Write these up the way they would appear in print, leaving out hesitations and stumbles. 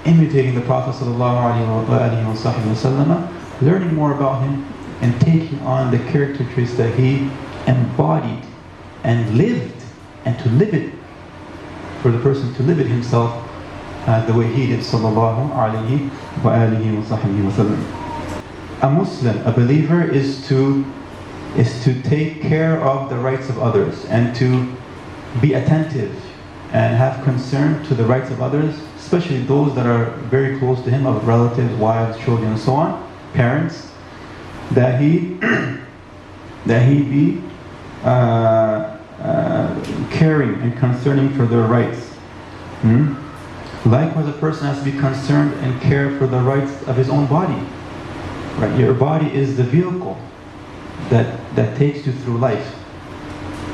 imitating the Prophet ﷺ, learning more about him, and taking on the character traits that he embodied and lived, and to live it, for the person to live it himself the way he did, sallallahu alayhi wa alihi wa sahbihi wa sallam. A Muslim, a believer, is to take care of the rights of others and to be attentive and have concern to the rights of others, especially those that are very close to him, of relatives, wives, children, and so on, parents, that he be caring and concerning for their rights. Likewise, a person has to be concerned and care for the rights of his own body. Right? Your body is the vehicle that takes you through life.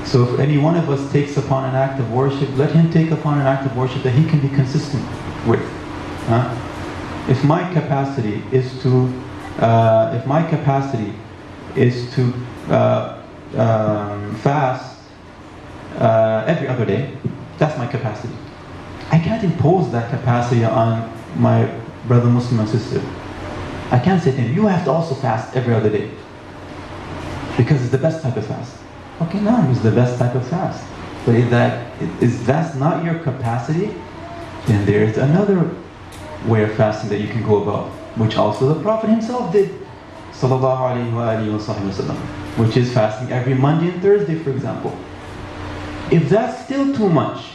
So if any one of us takes upon an act of worship, let him take upon an act of worship that he can be consistent with. If my capacity is to fast every other day, that's my capacity. I can't impose that capacity on my brother Muslim and sister. I can't say to him, you have to also fast every other day, because it's the best type of fast. Okay, no, it's the best type of fast. But if that's not your capacity, then there's another way of fasting that you can go about, which also the Prophet himself did, sallallahu alayhi wa alihi wa sallam, which is fasting every Monday and Thursday, for example. If that's still too much,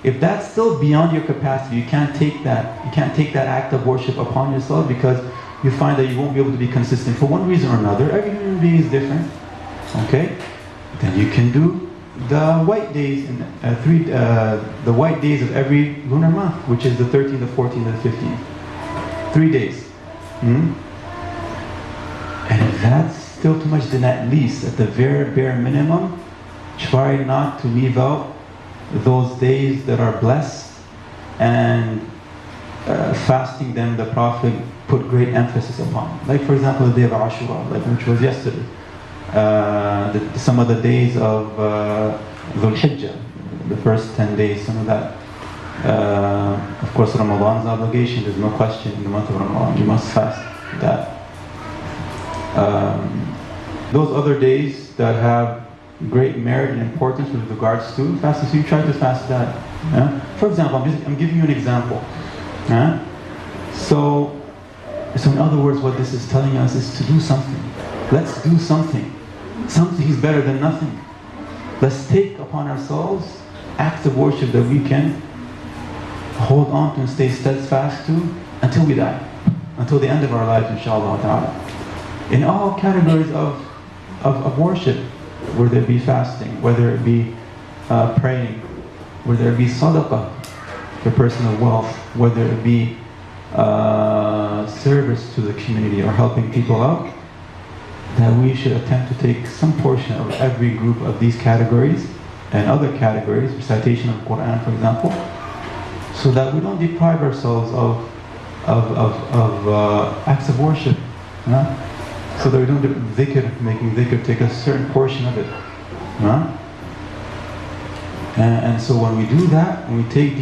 if that's still beyond your capacity, you can't take that act of worship upon yourself, because you find that you won't be able to be consistent for one reason or another. Every human being is different. Okay? Then you can do the white days the white days of every lunar month, which is the 13th, the 14th, and the 15th. 3 days. And if that's still too much, then at least, at the very bare minimum, try not to leave out those days that are blessed, and fasting them the Prophet put great emphasis upon. Like, for example, the day of Ashura, which was yesterday. Some of the days of Dhul Hijjah, the first 10 days, some of that. Of course, Ramadan's obligation, there's no question, in the month of Ramadan, you must fast that. Those other days that have great merit and importance with regards to fasting, so you try to fast that. For example, I'm giving you an example. So in other words, what this is telling us is to do something. Let's do something. Something is better than nothing. Let's take upon ourselves acts of worship that we can hold on to and stay steadfast to until we die, until the end of our lives, inshallah ta'ala. In all categories of worship, whether it be fasting, whether it be praying, whether it be sadaqah, for personal wealth, whether it be service to the community or helping people out, that we should attempt to take some portion of every group of these categories and other categories, recitation of Quran, for example, so that we don't deprive ourselves of acts of worship. So that we don't do making dhikr, take a certain portion of it. And so when we do that, when we take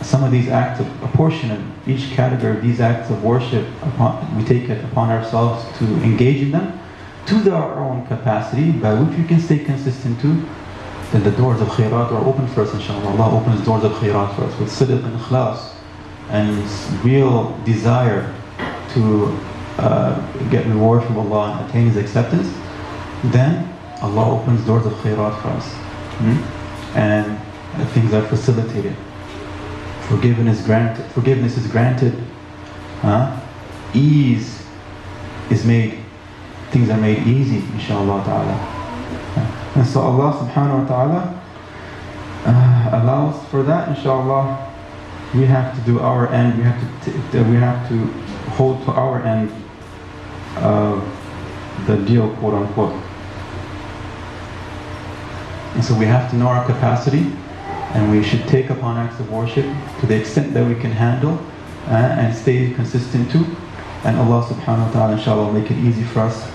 some of these acts of a portion of each category of these acts of worship, we take it upon ourselves to engage in them to our own capacity, by which we can stay consistent to, then the doors of khairat are open for us, inshallah. Allah opens doors of khairat for us with sidq and ikhlas and real desire to get reward from Allah and attain His acceptance. Then Allah opens doors of khairat for us, and things are facilitated. Forgiveness is granted. Ease is made. Things are made easy, inshallah ta'ala. And so Allah subhanahu wa ta'ala allows for that, inshallah. We have to do our end. We have to hold to our end of the deal, quote unquote. And so we have to know our capacity, and we should take upon acts of worship to the extent that we can handle and stay consistent to. And Allah subhanahu wa ta'ala, inshallah, will make it easy for us